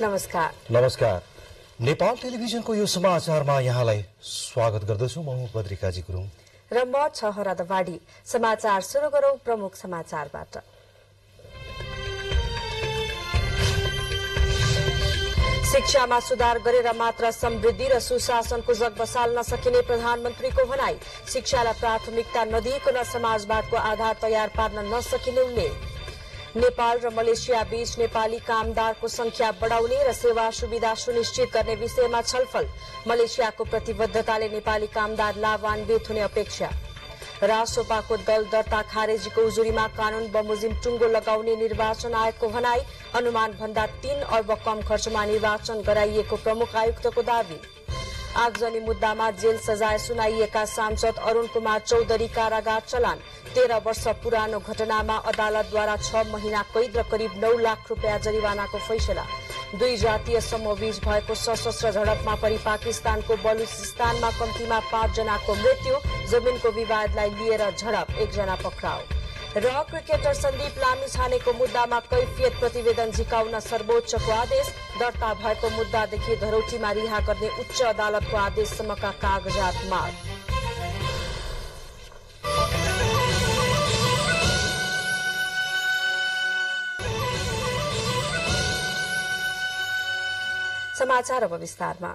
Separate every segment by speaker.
Speaker 1: नमस्कार। नेपाल टेलिभिजनको यो समाचारमा यहाँलाई स्वागत गर्दछु। म बद्रिकाजी गुरुङ
Speaker 2: र म छहरा दवाडी। समाचार सुरु गरौं प्रमुख समाचारबाट। शिक्षामा सुधार गरेर मात्र समृद्धि र सुशासनको जग बसाल्न सकिने प्रधानमन्त्रीको भनाई। शिक्षालाई प्राथमिकता नदिइकन समाजवादको आधार तयार पार्न नसकिने उल्लेख। नेपाल र मलेसिया बीच नेपाली कामदारको संख्या बढाउने र सेवा सुविधा सुनिश्चित गर्ने विषयमा छलफल। मलेसियाको प्रतिबद्धताले नेपाली कामदार लाभान्वित हुने अपेक्षा। रासोपाको दल दर्ता खारेजीको उजुरीमा कानून बमोजिम टुङ्गो लगाउने निर्वाचन आयोगको भनाई। अनुमान भन्दा 3 अर्ब कम खर्चमा निर्वाचन गराइएको प्रमुख आयुक्तको दावी। आगजनी मुद्दामा जेल सजाय सुनाइएका सांसद अरुण कुमार चौधरी कारागार चलान। 13 वर्ष पुरानो घटनामा अदालतद्वारा 6 महिना कैद र करिब 9 लाख रुपियाँ जरिवानाको फैसला। 2 जातीय समूहबीच भएको सशस्त्र झडपमा परि पाकिस्तानको बलुचिस्तानमा कम्तीमा 5 जनाको मृत्यु। जमिनको विवादलाई लिएर झडप, 1 जना पक्राउ। र क्रिकेटर सन्दीप लामिछानेको मुद्दामा कैफियत प्रतिवेदन झिकाउन सर्वोच्चको आदेश। दर्ता भएको मुद्दादेखि धरौटीमा रिहा गर्ने उच्च अदालतको आदेशसम्मका कागजात माग। समाचार अब विस्तारमा।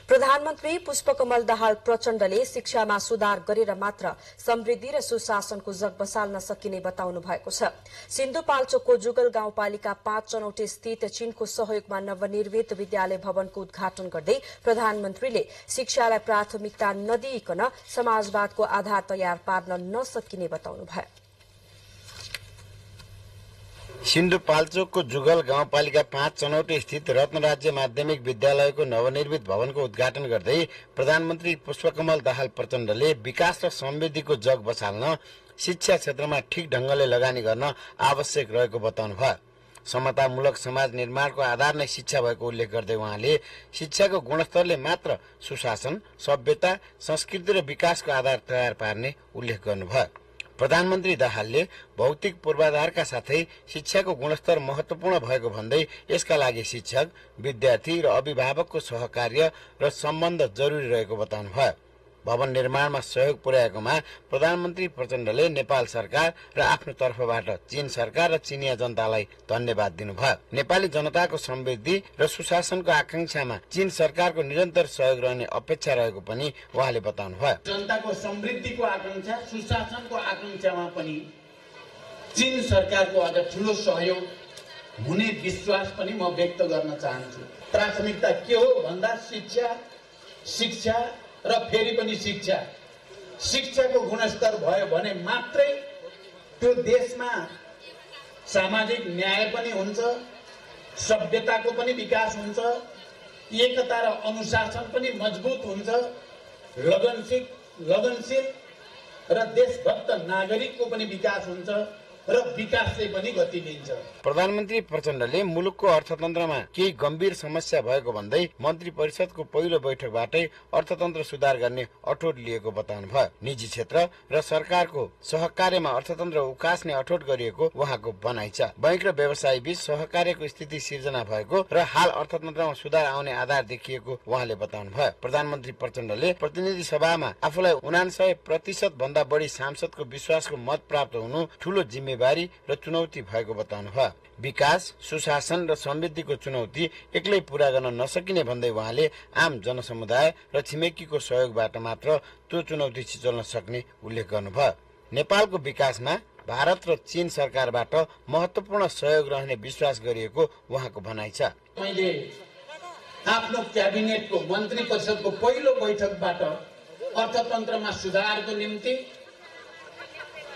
Speaker 2: प्रधानमन्त्री पुष्पकमल दाहाल प्रचण्डले शिक्षामा सुधार गरेर मात्र समृद्धि र सुशासनको जग बसाल्न सकिने बताउनु भएको छ। सिन्धुपाल्चोकको जुगल गाउँपालिका 5 चनौटे स्थित चीनको सहयोगमा नवनिर्मित विद्यालय भवनको उद्घाटन गर्दै प्रधानमन्त्रीले शिक्षालाई प्राथमिकता नदिइकन समाजवादको आधार तयार पार्न नसकिने बताउनुभयो।
Speaker 3: सिन्धुपाल्चोकको जुगल गाउँपालिका 5 चनौटे स्थित रत्नराज्य माध्यमिक विद्यालयको नवनिर्मित भवनको उद्घाटन गर्दै प्रधानमन्त्री पुष्पकमल दाहाल प्रचण्डले विकास र समृद्धिको जग बसाल्न शिक्षा क्षेत्रमा ठिक ढंगले लगानी गर्न आवश्यक रहेको बताउनुभयो। समतामूलक समाज निर्माणको आधार नै शिक्षा भएको उल्लेख गर्दै उहाँले शिक्षाको गुणस्तरले मात्र सुशासन, सभ्यता, संस्कृति र विकासको आधार तयार पार्ने उल्लेख गर्नुभयो। प्रधानमन्त्री दाहालले भौतिक पूर्वाधारका साथै शिक्षाको गुणस्तर महत्वपूर्ण भएको भन्दै यसका लागि शिक्षक, विद्यार्थी र अभिभावकको सहकार्य र सम्बन्ध जरुरी रहेको बताउनुभयो। भवन निर्माणमा सहयोग पुर्याएकोमा प्रधानमन्त्री प्रचण्डले नेपाल सरकार र आफ्नो तर्फबाट चीन सरकार र चिनिया जनतालाई धन्यवाद दिनुभयो। नेपाली जनताको समृद्धि र सुशासनको आकांक्षामा चीन सरकारको निरन्तर सहयोग रहने अपेक्षा रहेको पनि उहाँले बताउनुभयो।
Speaker 4: जनताको समृद्धिको आकांक्षा, सुशासनको आकांक्षामा पनि चीन सरकारको अझ ठूलो सहयोग हुने विश्वास पनि म व्यक्त गर्न चाहन्छु। प्राथमिकता के हो भन्दा शिक्षा र फेरि पनि शिक्षाको गुणस्तर भयो भने मात्रै त्यो देशमा सामाजिक न्याय पनि हुन्छ, सभ्यताको पनि विकास हुन्छ, एकता र अनुशासन पनि मजबुत हुन्छ, लगनशील र देशभक्त नागरिकको पनि विकास हुन्छ र विकासले पनि गति लिन्छ।
Speaker 3: प्रधानमन्त्री प्रचण्डले मुलुकको अर्थतन्त्रमा केही गम्भीर समस्या भएको भन्दै मन्त्री परिषदको पहिलो बैठकबाटै अर्थतन्त्र सुधार गर्ने अठोट लिएको बताउनुभयो। निजी क्षेत्र र सरकारको सहकार्यमा अर्थतन्त्र उकास्ने अठोट गरिएको उहाँको भनाइ छ। बैंक र व्यवसाय बीच सहकार्यको स्थिति सिर्जना भएको र हाल अर्थतन्त्रमा सुधार आउने आधार देखिएको उहाँले बताउनुभयो। प्रधानमन्त्री प्रचण्डले प्रतिनिधि सभामा आफूलाई 99% भन्दा बढी सांसदको विश्वासको मत प्राप्त हुनु ठूलो जिम्मेवारी र चुनौती भएको बताउनुभयो। विकास, सुशासन र समृद्धिको चुनौती एक्लै पूरा गर्न नसकिने भन्दै उहाँले आम जनसमुदाय र छिमेकीको सहयोगबाट मात्र त्यो चुनौती छिचोल्न सक्ने उल्लेख गर्नुभयो। नेपालको विकासमा भारत र चीन सरकारबाट महत्वपूर्ण सहयोग रहने विश्वास गरिएको उहाँको भनाइ छ।
Speaker 4: मैले आफ्नो क्याबिनेटको मन्त्री परिषदको पहिलो बैठकबाट अर्थतन्त्रमा सुधारको निम्ति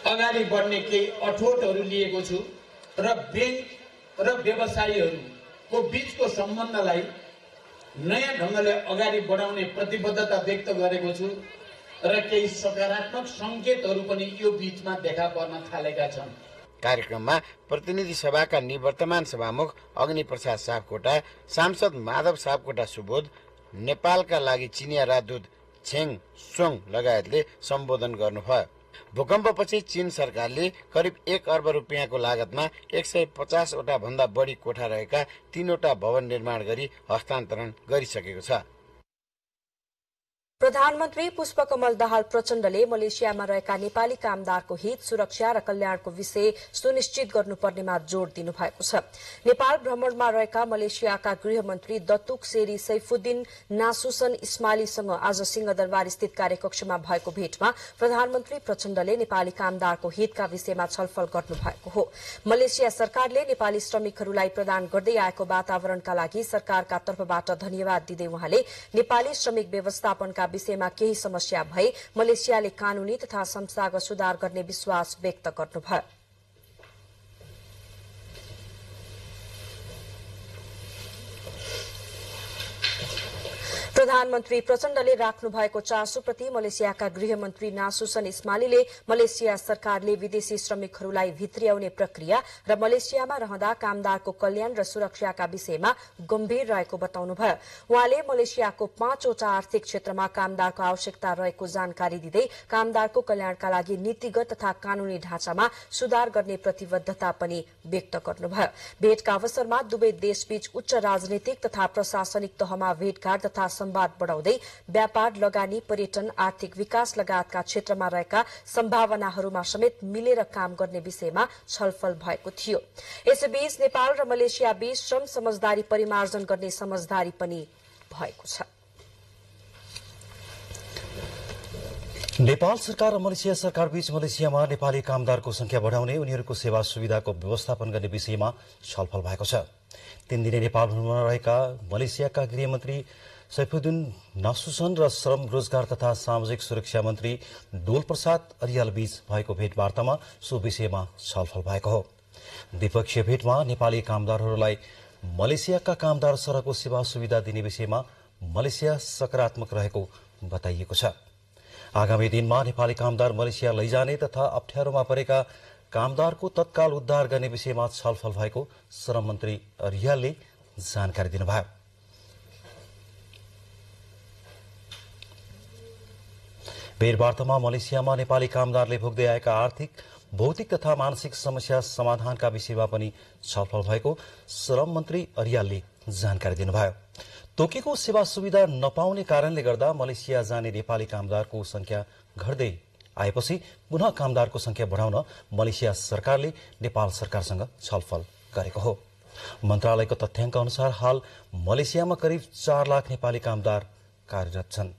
Speaker 4: अगाडि बढ्ने केही अठोटहरू लिएको छु र बैंक र व्यवसायीहरूको बीचको सम्बन्धलाई नयाँ ढंगले अगाडि बढाउने प्रतिबद्धता व्यक्त गरेको छु र केही सकारात्मक संकेतहरू पनि यो बीचमा देखा पर्न थालेका छन्।
Speaker 3: कार्यक्रममा प्रतिनिधि सभाका निवर्तमान सभामुख अग्निप्रसाद सापकोटा, सांसद माधव सापकोटा सुबोध, नेपालका लागि चिनिया राजदूत छेङ सोङ लगायतले सम्बोधन गर्नुभयो। भूकम्पपछि चीन सरकारले करिब 1 अर्ब रुपियाँको लागतमा 150 वटा भन्दा बढी कोठा रहेका 3 वटा भवन निर्माण गरी हस्तान्तरण गरिसकेको छ।
Speaker 2: प्रधानमन्त्री पुष्पकमल दाहाल प्रचण्डले मलेसियामा रहेका नेपाली कामदारको हित, सुरक्षा र कल्याणको विषय सुनिश्चित गर्नुपर्नेमा जोड़ दिनुभएको छ। नेपाल भ्रमणमा रहेका मलेसियाका गृहमन्त्री दतुक सेरी सैफुद्दिन नासुसन इस्मालीसँग आज सिंहदरबार स्थित कार्यकक्षमा भएको भेटमा प्रधानमन्त्री प्रचण्डले नेपाली कामदारको हितका विषयमा छलफल गर्नुभएको हो। मलेसिया सरकारले नेपाली श्रमिकहरूलाई प्रदान गर्दै आएको वातावरणका लागि सरकारका तर्फबाट धन्यवाद दिँदै उहाँले नेपाली श्रमिक व्यवस्थापनका विषयमा केही समस्या भए मलेसियाले कानूनी तथा संस्थागत सुधार गर्ने विश्वास व्यक्त गर्नुभयो। प्रधानमन्त्री प्रचण्डले राख्नु भएको चासोप्रति मलेसियाका गृहमन्त्री नासुसन इस्मालीले मलेसिया सरकारले विदेशी श्रमिकहरूलाई भित्र्याउने प्रक्रिया र मलेसियामा रहँदा कामदारको कल्याण र सुरक्षाका विषयमा गम्भीर रहेको बताउनुभयो। उहाँले मलेसियाको 5 वटा आर्थिक क्षेत्रमा कामदारको आवश्यकता रहेको जानकारी दिँदै कामदारको कल्याणका लागि नीतिगत तथा कानूनी ढाँचामा सुधार गर्ने प्रतिबद्धता पनि व्यक्त गर्नुभयो। भेटका अवसरमा दुवै देशबीच उच्च राजनीतिक तथा प्रशासनिक तहमा भेटघाट तथा संवाद बढ़ाउँदै व्यापार, लगानी, पर्यटन, आर्थिक विकास लगायतका क्षेत्रमा रहेका सम्भावनाहरूमा समेत मिलेर काम गर्ने विषयमा छलफल भएको थियो। यसैबीच नेपाल र मलेसिया बीच श्रम समझदारी परिमार्जन गर्ने समझदारी पनि भएको छ।
Speaker 1: नेपाल सरकार र मलेसिया सरकार बीच मलेसियामा नेपाली कामदारको संख्या बढ़ाउने, उनीहरूको सेवा सुविधाको व्यवस्थापन गर्ने विषयमा छलफल भएको छ। 3 दिने नेपाल भ्रमणमा रहेका मलेसियाका गृहमन्त्री सैफुद्दिन नासुसन र श्रम, रोजगार तथा सामाजिक सुरक्षा मन्त्री डोल प्रसाद अरियाल बीच भएको भेटवार्तामा सो विषयमा छलफल भएको हो। द्विपक्षीय भेटमा नेपाली कामदारहरूलाई मलेसियाका कामदार सरहको सेवा सुविधा दिने विषयमा मलेसिया सकारात्मक रहेको बताइएको छ। आगामी दिनमा नेपाली कामदार मलेसिया लैजाने तथा अप्ठ्यारोमा परेका कामदारको तत्काल उद्धार गर्ने विषयमा छलफल भएको श्रम मन्त्री अरियालले जानकारी दिनुभयो। भेटवार्तामा मलेसियामा नेपाली कामदारले भोग्दै आएका आर्थिक, भौतिक तथा मानसिक समस्या समाधानका विषयमा पनि छलफल भएको श्रम मन्त्री अरियालले जानकारी दिनुभयो। तोकेको सेवा सुविधा नपाउने कारणले गर्दा मलेसिया जाने नेपाली कामदारको संख्या घट्दै आएपछि पुनः कामदारको संख्या बढ़ाउन मलेसिया सरकारले नेपाल सरकारसँग छलफल गरेको हो। मन्त्रालयको तथ्याङ्क अनुसार हाल मलेसियामा करिब 4 लाख नेपाली कामदार कार्यरत छन्।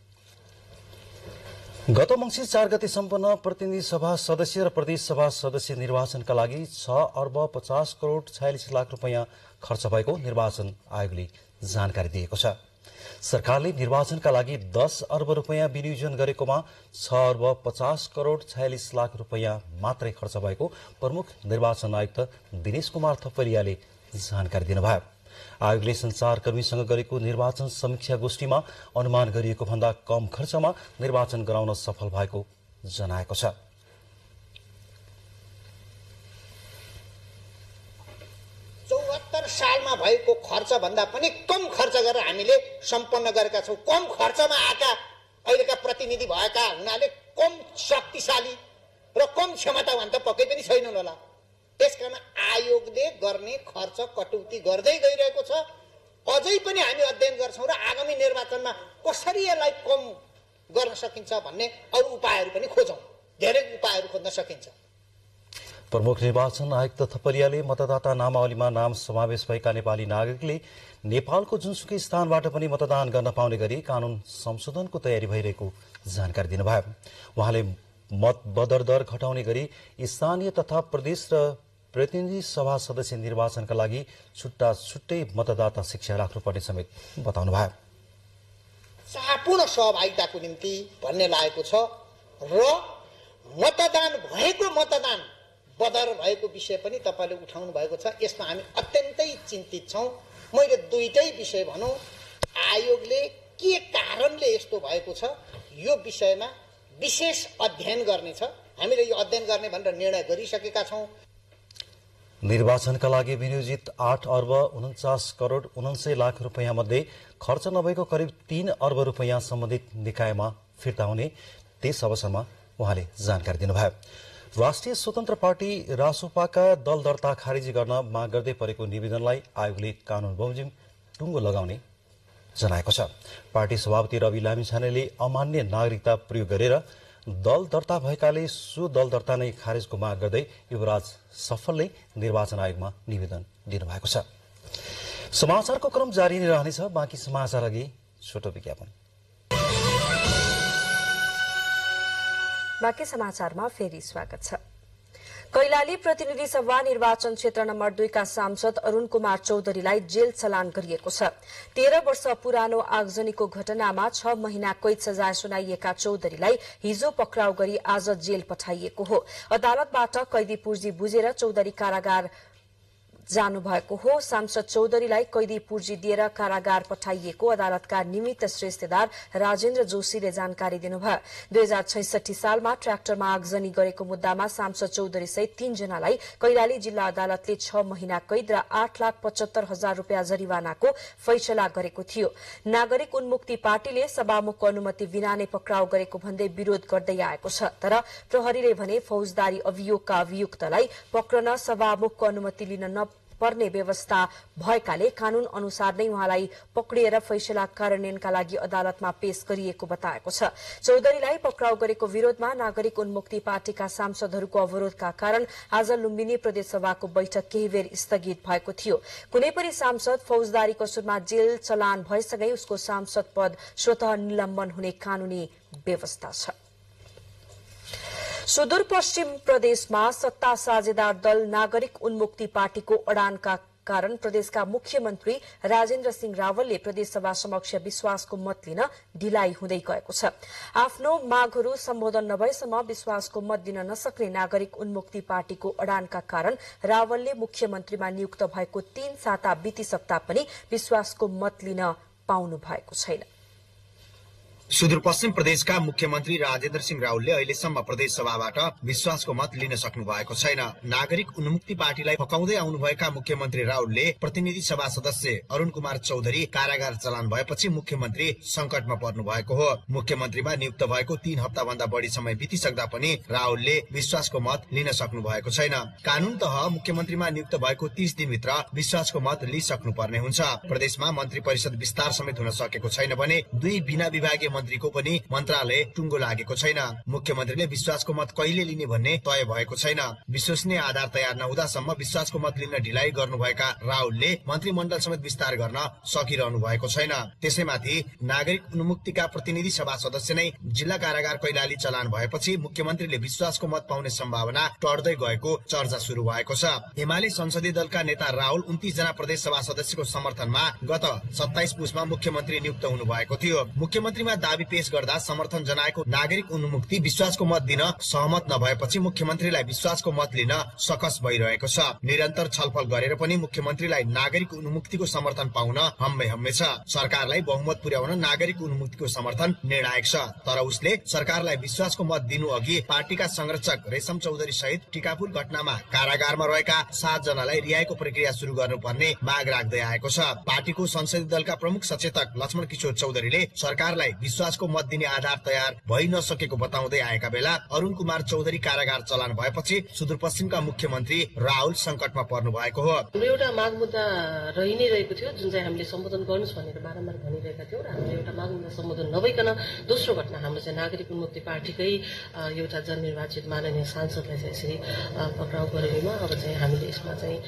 Speaker 1: गत मंसिर 4 गते सम्पन्न प्रतिनिधि सभा सदस्य र प्रदेश सभा सदस्य निर्वाचनका लागि 6 अर्ब 50 करोड़ 46 लाख रुपैयाँ खर्च भएको निर्वाचन आयोगले जानकारी दिएको छ। सरकारले निर्वाचनका लागि 10 अर्ब रुपैयाँ विनियोजन गरेकोमा 6 अर्ब 50 करोड़ 46 लाख रुपैयाँ मात्रै खर्च भएको प्रमुख निर्वाचन आयुक्त दिनेश कुमार थपलियाले जानकारी दिनुभयो। आयोगले संचारकर्मीसँग गरेको निर्वाचन समीक्षा गोष्ठीमा अनुमान गरिएको भन्दा कम खर्चमा निर्वाचन गराउन सफल भएको जनाएको छ।
Speaker 5: सालमा भएको खर्च भन्दा पनि कम खर्च गरेर हामीले सम्पन्न गरेका छौं। कम खर्चमा आएका अहिलेका प्रतिनिधि भएका हुनाले कम शक्तिशाली र कम क्षमतावान त पक्कै पनि छैनन् होला। त्यसकारण आयोगले गर्ने खर्च कटौती गर्दै गइरहेको छ। अझै पनि हामी अध्ययन गर्छौं र आगामी निर्वाचनमा कसरी यसलाई कम गर्न सकिन्छ भन्ने अरु उपायहरू पनि खोजौं। धेरै उपायहरू खोज्न सकिन्छ।
Speaker 1: प्रमुख निर्वाचन आयुक्त थपलियाले मतदाता नामावलीमा नाम समावेश भएका नेपाली नागरिकले नेपालको जुनसुकै स्थानबाट पनि मतदान गर्न पाउने गरी कानून संशोधनको तयारी भइरहेको जानकारी दिनुभयो। उहाँले मत बदर दर घटाउने गरी स्थानीय तथा प्रदेश र प्रतिनिधि सभा सदस्य निर्वाचनका लागि छुट्टा छुट्टै मतदाता शिक्षा राख्नुपर्ने समेत बताउनुभयो।
Speaker 5: सम्पूर्ण सहभागिताको निम्ति भन्ने लागेको छ र मतदान भएको मतदान बदर भएको विषय पनि तपाईले उठाउनु भएको छ। यसमा हामी अत्यन्तै चिन्तित छौं। मैले दुईटै विषय भनौं, आयोगले के कारणले यस्तो भएको छ यो विषयमा विशेष अध्ययन गर्नेछ। हामीले यो अध्ययन गर्ने भनेर निर्णय गरिसकेका छौं।
Speaker 1: निर्वाचनका लागि विनियोजित 8 अर्ब 49 करोड़ 49 लाख रुपैयाँ मध्ये खर्च नभएको करिब 3 अर्ब रुपैयाँ सम्बन्धित निकायमा फिर्ता हुने त्यस अवसरमा उहाँले जानकारी दिनुभयो। राष्ट्रिय स्वतन्त्र पार्टी रासोपाका दल दर्ता खारेजी गर्न माग गर्दै परेको निवेदनलाई आयोगले कानून बमोजिम टुङ्गो लगाउने जनाएको छ। पार्टी सभापति रवि लामिछानेले अमान्य नागरिकता प्रयोग गरेर दल दर्ता भएकाले सो दल दर्ता नै खारेजको माग गर्दै युवराज सफलले निर्वाचन आयोगमा निवेदन दिनुभएको छ। समाचारको क्रम जारी नै रहनेछ। बाँकी समाचार अघि छोटो विज्ञापन।
Speaker 2: बाँकी समाचारमा फेरि स्वागत छ। कैलाली प्रतिनिधि सभा निर्वाचन क्षेत्र नम्बर 2 का सांसद अरुण कुमार चौधरीलाई जेल चलान गरिएको छ। 13 वर्ष पुरानो आगजनीको घटनामा 6 महिना कैद सजाय सुनाइएका चौधरीलाई हिजो पक्राउ गरी आज जेल पठाइएको हो। अदालतबाट कैदी पूर्जी बुझेर चौधरी कारागार जानुभएको हो। सांसद चौधरीलाई कैदी पूर्जी दिएर कारागार पठाइएको अदालतका निमित्त श्रेष्ठदार राजेन्द्र जोशीले जानकारी दिनुभयो। 2066 सालमा ट्र्याक्टरमा आगजनी गरेको मुद्दामा सांसद चौधरी सहित 3 जनालाई कैलाली जिल्ला अदालतले 6 महिना कैद र 8,75,000 रुपियाँ जरिवानाको फैसला गरेको थियो। नागरिक उन्मुक्ति पार्टीले सभामुखको अनुमति बिना नै पक्राउ गरेको भन्दै विरोध गर्दै आएको छ। तर प्रहरीले भने फौजदारी अभियोगका अभियुक्तलाई पक्रन सभामुखको अनुमति लिन पर्ने व्यवस्था भएकाले कानून अनुसार नै उहाँलाई पक्रिएर फैसला कार्यान्वयनका लागि अदालतमा पेश गरिएको बताएको छ। चौधरीलाई पक्राउ गरेको विरोधमा नागरिक उन्मुक्ति पार्टीका सांसदहरूको अवरोधका कारण आज लुम्बिनी प्रदेशसभाको बैठक केही बेर स्थगित भएको थियो। कुनै पनि सांसद फौजदारी कसुरमा जेल चलान भएसँगै उसको सांसद पद स्वतः निलम्बन हुने कानूनी व्यवस्था छ। सुदूरपश्चिम प्रदेशमा सत्ता साझेदार दल नागरिक उन्मुक्ति पार्टीको अडानका कारण प्रदेशका मुख्यमन्त्री राजेन्द्र सिंह रावलले प्रदेशसभा समक्ष विश्वासको मत लिन ढिलाइ हुँदै गएको छ। आफ्नो मागहरू सम्बोधन नभएसम्म विश्वासको मत दिन नसक्ने नागरिक उन्मुक्ति पार्टीको अडानका कारण रावलले मुख्यमन्त्रीमा नियुक्त भएको 3 साता बितिसक्दा पनि विश्वासको मत लिन पाउनु भएको छैन।
Speaker 6: सुदूरपश्चिम प्रदेशका मुख्यमन्त्री राजेन्द्र सिंह रावलले अहिलेसम्म प्रदेश सभाबाट विश्वासको मत लिन सक्नु भएको छैन। नागरिक उन्मुक्ति पार्टीलाई फकाउँदै आउनुभएका मुख्यमन्त्री रावलले प्रतिनिधि सभा सदस्य अरुण कुमार चौधरी कारागार चलान भएपछि मुख्यमन्त्री संकटमा पर्नु भएको हो। मुख्यमन्त्रीमा नियुक्त भएको 3 हप्ता भन्दा बढी समय बितिसक्दा पनि रावलले विश्वासको मत लिन सक्नु भएको छैन। कानूनतः मुख्यमन्त्रीमा नियुक्त भएको 30 दिनभित्र विश्वासको मत लिइसक्नु पर्ने हुन्छ। प्रदेशमा मन्त्री परिषद विस्तार समेत हुन सकेको छैन भने 2 बिना विभागीय मन्त्रीको पनि मन्त्रालय टुङ्गो लागेको छैन। मुख्यमन्त्रीले विश्वासको मत कहिले लिने भन्ने तय भएको छैन। विश्वसनीय आधार तयार नहुँदासम्म विश्वासको मत लिन ढिलाइ गर्नुभएका रावलले मन्त्रीमण्डल समेत विस्तार गर्न सकिरहनु भएको छैन। त्यसैमाथि नागरिक उन्मुक्तिका प्रतिनिधि सभा सदस्य नै जिल्ला कारागार कैलाली चलान भएपछि मुख्यमन्त्रीले विश्वासको मत पाउने सम्भावना टर्दै गएको चर्चा शुरू भएको छ। एमाले संसदीय दलका नेता राहुल 29 जना प्रदेश सभा सदस्यको समर्थनमा गत 27 पुसमा मुख्यमन्त्री नियुक्त हुनु भएको थियो। मुख्यमन्त्रीमा दाबी पेश गर्दा समर्थन जनाएको नागरिक उन्मुक्ति विश्वासको मत दिन सहमत नभएपछि मुख्यमन्त्रीलाई विश्वासको मत लिन सकस भइरहेको छ। निरन्तर छलफल गरेर पनि मुख्यमन्त्रीलाई नागरिक उन्मुक्तिको समर्थन पाउन हम्मे छ। सरकारलाई बहुमत पुर्याउन नागरिक उन्मुक्तिको समर्थन निर्णायक छ। तर उसले सरकारलाई विश्वासको मत दिनु अघि पार्टीका संरक्षक रेशम चौधरी सहित टिकापुर घटनामा कारागारमा रहेका 7 जनालाई रिहाईको प्रक्रिया शुरू गर्नुपर्ने माग राख्दै आएको छ। पार्टीको संसदीय दलका प्रमुख सचेतक लक्ष्मण किशोर चौधरीले सरकारलाई विश्वासको मत दिने आधार तयार भइ नसकेको बताउँदै आएका बेला अरुण कुमार चौधरी कारागार चलान भएपछि सुदूरपश्चिमका मुख्यमन्त्री राहुल संकटमा पर्नु भएको हो।
Speaker 7: एउटा माग मुद्दा रहि नै रहेको थियो, जुन चाहिँ हामीले सम्बोधन गर्नुस् भनेर बारम्बार भनिरहेका थियौँ र हामीले एउटा माग मुद्दा सम्बोधन नभइकन दोस्रो घटना हाम्रो चाहिँ नागरिक उन्मुक्ति पार्टीकै एउटा जननिर्वाचित माननीय सांसदलाई चाहिँ यसरी पक्राउ गरेकोमा अब चाहिँ हामीले यसमा चाहिँ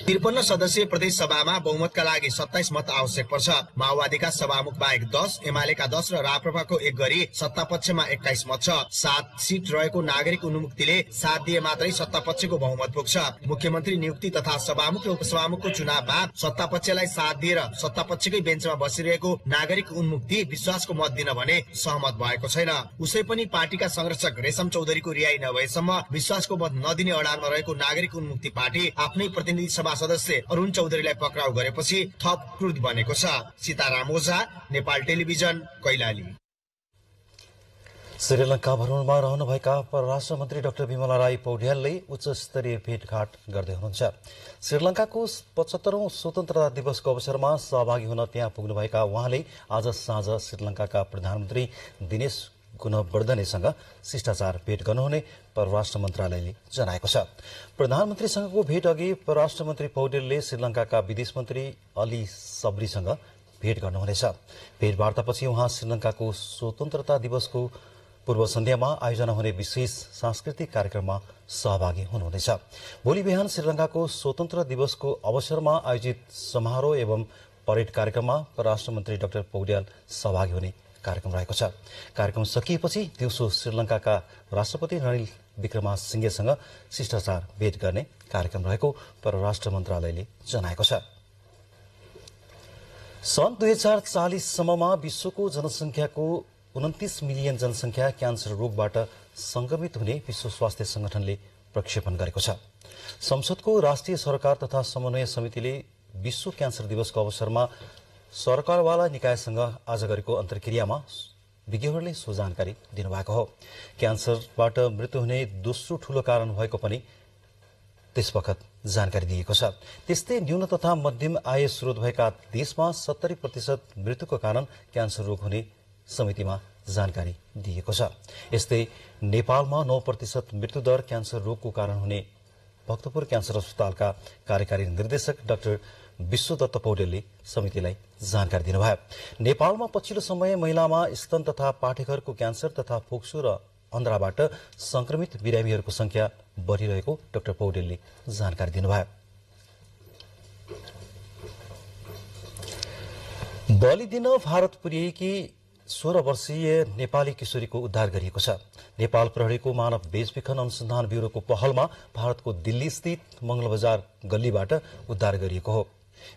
Speaker 6: 53 सदस्यीय प्रदेश सभामा बहुमतका लागि 27 मत आवश्यक पर्छ। माओवादीका सभामुख बाहेक 10, एमालेका 10 र राप्रपाको 1 गरी सत्तापक्षमा 21 मत छ। 7 सिट रहेको नागरिक उन्मुक्तिले साथ दिए मात्रै सत्तापक्षको बहुमत पुग्छ। मुख्यमन्त्री नियुक्ति तथा सभामुख र उपसभामुखको चुनावमा सत्तापक्षलाई साथ दिएर सत्तापक्षकै बेन्चमा बसिरहेको नागरिक उन्मुक्ति विश्वासको मत दिन भने सहमत भएको छैन। उसै पनि पार्टीका संरक्षक रेशम चौधरीको रिहाई नभएसम्म विश्वासको मत नदिने अडानमा रहेको नागरिक उन्मुक्ति पार्टी आफ्नै प्रतिनिधि सभा सदस्य अरुण चौधरीलाई पक्राउ गरेपछि थप क्रुद्ध बनेको छ। सीताराम ओझा, नेपाल टेलिभिजन, कैलाली।
Speaker 1: श्रीलंका भ्रमणमा रहनुभएका परराष्ट्र मन्त्री डाक्टर विमला राई पौड्यालले उच्च स्तरीय भेटघाट गर्दै हुनुहुन्छ। श्रीलंकाको 75औं स्वतन्त्रता दिवसको अवसरमा सहभागी हुन त्यहाँ पुग्नुभएका उहाँले आज साँझ श्रीलंकाका प्रधानमन्त्री दिनेश गुणवर्धनेसँग शिष्टाचार भेट गर्नुहुने परराष्ट्र मन्त्रालयले जनाएको छ। प्रधानमन्त्रीसँगको भेट अघि परराष्ट्र मन्त्री पौडेलले श्रीलंकाका विदेश मन्त्री अली सबरीसँग भेट गर्नुहुनेछ। भेटवार्तापछि उहाँ श्रीलंकाको स्वतन्त्रता दिवसको पूर्व सन्ध्यामा आयोजना हुने विशेष सांस्कृतिक कार्यक्रममा सहभागी हुनुहुनेछ। भोलि बिहान श्रीलंकाको स्वतन्त्र दिवसको अवसरमा आयोजित समारोह एवं परेड कार्यक्रममा परराष्ट्र मन्त्री डाक्टर पौड्याल सहभागी हुने कार्यक्रम रहेको छ। कार्यक्रम सकिएपछि दिउँसो श्रीलंकाका राष्ट्रपति रनिल विक्रमासिंघेसँग शिष्टाचार भेट गर्ने कार्यक्रम रहेको परराष्ट्र मन्त्रालयले जनाएको छ। सन् 2040 सम्ममा विश्वको जनसंख्याको 29 मिलियन जनसंख्या क्यान्सर रोगबाट संक्रमित हुने विश्व स्वास्थ्य संगठनले प्रक्षेपण गरेको छ। संसदको राष्ट्रिय सरकार तथा समन्वय समितिले विश्व क्यान्सर दिवसको अवसरमा सरकारवाला निकायसँग आज गरेको अन्तर्क्रियामा विज्ञहरूले सो जानकारी दिनुभएको हो। क्यान्सरबाट मृत्यु हुने दोस्रो ठूलो कारण भएको पनि त्यसवखत जानकारी दिएको छ। त्यस्तै न्यून तथा मध्यम आय स्रोत भएका देशमा 70% मृत्युको कारण क्यान्सर रोग हुने समितिमा जानकारी दिएको छ। यस्तै नेपालमा 9% मृत्युदर क्यान्सर रोगको कारण हुने भक्तपुर क्यान्सर अस्पतालका कार्यकारी निर्देशक डाक्टर विश्वदत्त पौडेलले समितिलाई जानकारी दिनुभयो। नेपालमा पछिल्लो समय महिलामा स्तन तथा पाठेघरको क्यान्सर तथा फोक्सो र अन्ध्राबाट संक्रमित बिरामीहरूको संख्या बढ़िरहेको डाक्टर पौडेलले जानकारी दिनुभयो। बलि दिन भारत पुर्याएकी 16 वर्षीय नेपाली किशोरीको उद्धार गरिएको छ। नेपाल प्रहरीको मानव बेचबिखन अनुसन्धान ब्यूरोको पहलमा भारतको दिल्ली स्थित मंगलबजार गल्लीबाट उद्धार गरिएको हो।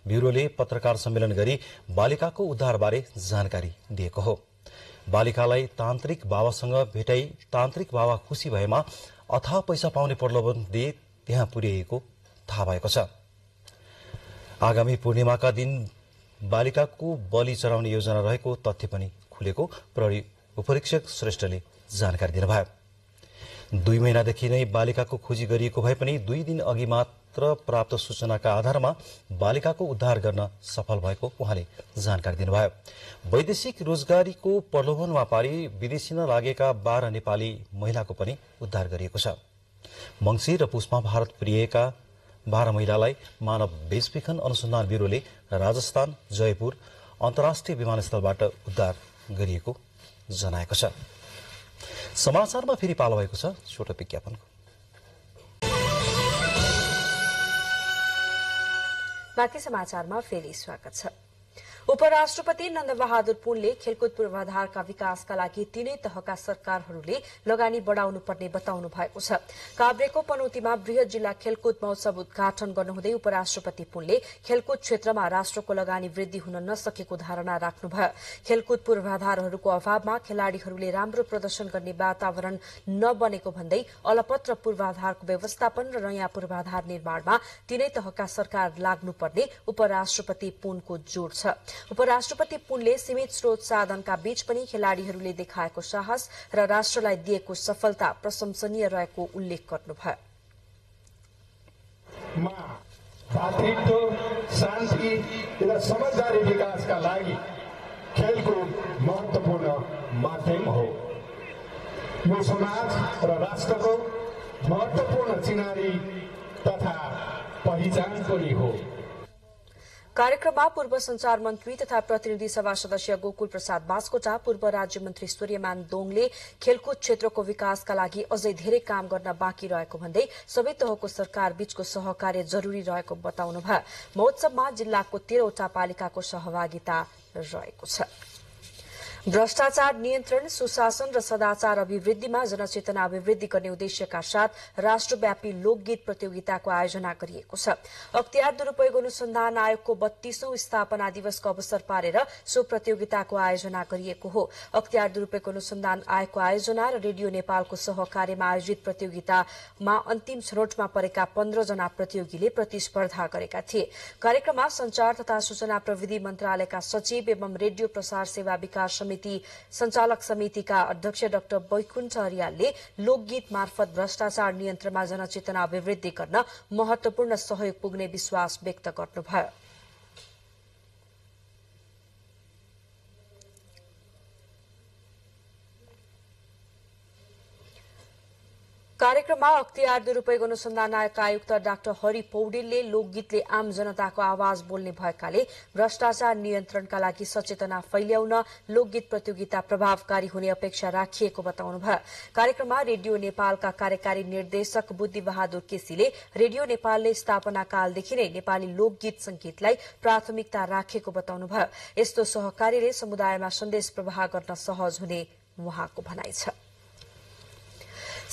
Speaker 1: ब्यूरोले पत्रकार सम्मेलन गरी बालिकाको उद्धारबारे जानकारी दिएको हो। बालिकालाई तान्त्रिक बाबासँग भेटाई तान्त्रिक बाबा खुशी भएमा अथाह पैसा पाउने प्रलोभन दिए त्यहाँ पुर्याएको थाहा भएको छ। आगामी पूर्णिमाका दिन बालिकाको बलि चढाउने योजना रहेको तथ्य पनि खुलेको प्रहरी उपरीक्षक श्रेष्ठले जानकारी दिनुभयो। 2 महिनादेखि नै बालिकाको खोजी गरिएको भए पनि 2 दिन अघि मात्र प्राप्त सूचनाका आधारमा बालिकाको उद्धार गर्न सफल भएको उहाँले जानकारी दिनुभयो। वैदेशिक रोजगारीको प्रलोभनमा पारी विदेशी लागेका 12 नेपाली महिलाको पनि उद्धार गरिएको छ। मंसिर र पुसमा भारत पुर्याएका 12 महिलालाई मानव बेचबिखन अनुसन्धान ब्यूरोले राजस्थान जयपुर अन्तर्राष्ट्रिय विमानस्थलबाट उद्धार गरिएको जनाएको छ। समाचारमा फेरि पालो भएको छ छोटो विज्ञापनको।
Speaker 2: बाँकी समाचारमा फेरि स्वागत छ। उपराष्ट्रपति नन्दबहादुर पुनले खेलकुद पूर्वाधारका विकासका लागि तीनै तहका सरकारहरूले लगानी बढ़ाउनु पर्ने बताउनु भएको छ। काभ्रेको पनौतीमा बृहत जिल्ला खेलकुद महोत्सव उद्घाटन गर्नुहुँदै उपराष्ट्रपति पुनले खेलकुद क्षेत्रमा राष्ट्रको लगानी वृद्धि हुन नसकेको धारणा राख्नुभयो। खेलकुद पूर्वाधारहरूको अभावमा खेलाड़ीहरूले राम्रो प्रदर्शन गर्ने वातावरण नबनेको भन्दै अलपत्र पूर्वाधारको व्यवस्थापन र नयाँ पूर्वाधार निर्माणमा तीनै तहका सरकार लाग्नुपर्ने उपराष्ट्रपति पुनको जोड़ छ। उपराष्ट्रपति पुनले सीमित स्रोत साधनका बीच पनि खेलाड़ीहरूले देखाएको साहस र राष्ट्रलाई दिएको सफलता प्रशंसनीय रहेको उल्लेख गर्नुभयो।
Speaker 8: भातृत्व, शान्ति र समझदारी विकासका लागि खेलकुद महत्वपूर्ण माध्यम हो। यो समाज र राष्ट्रको महत्वपूर्ण चिनारी तथा पहिचान पनि हो।
Speaker 2: कार्यक्रममा पूर्व संचार मन्त्री तथा प्रतिनिधि सभा सदस्य गोकुल प्रसाद बास्कोटा, पूर्व राज्य मन्त्री सूर्यमान दोङले खेलकुद क्षेत्रको विकासका लागि अझै धेरै काम गर्न बाँकी रहेको भन्दै सबै तहको सरकार बीचको सहकार्य जरूरी रहेको बताउनुभयो। महोत्सवमा जिल्लाको 13 वटा पालिकाको सहभागिता रहेको छ। भ्रष्टाचार नियन्त्रण, सुशासन र सदाचार अभिवृद्धिमा जनचेतना अभिवृद्धि गर्ने उद्देश्यका साथ राष्ट्रव्यापी लोकगीत प्रतियोगिताको आयोजना गरिएको छ। अख्तियार दुरूपयोग अनुसन्धान आयोगको 32औं स्थापना दिवसको अवसर पारेर सो प्रतियोगिताको आयोजना गरिएको हो। अख्तियार दुरूपयोग अनुसन्धान आयोगको आयोजना र रेडियो नेपालको सहकार्यमा आयोजित प्रतियोगितामा अन्तिम छनौटमा परेका 15 जना प्रतियोगीले प्रतिस्पर्धा गरेका थिए। कार्यक्रममा संचार तथा सूचना प्रविधि मन्त्रालयका सचिव एवं रेडियो प्रसार सेवा विकास संचालक समितिका अध्यक्ष डाक्टर बैकुण्ठ अर्यालले लोकगीत मार्फत भ्रष्टाचार नियन्त्रणमा जनचेतना अभिवृद्धि गर्न महत्वपूर्ण सहयोग पुग्ने विश्वास व्यक्त गर्नुभयो। कार्यक्रममा अख्तियार दुरूपयोग अनुसन्धान आयोगका आयुक्त डाक्टर हरि पौडेलले लोकगीतले आम जनताको आवाज बोल्ने भएकाले भ्रष्टाचार नियन्त्रणका लागि सचेतना फैल्याउन लोकगीत प्रतियोगिता प्रभावकारी हुने अपेक्षा राखिएको बताउनुभयो। कार्यक्रममा रेडियो नेपालका कार्यकारी निर्देशक बुद्धि बहादुर केसीले रेडियो नेपालले स्थापना कालदेखि नै नेपाली लोकगीत संगीतलाई प्राथमिकता राखेको बताउनुभयो। यस्तो सहकार्यले समुदायमा सन्देश प्रवाह गर्न सहज हुने उहाँको भनाइ छ।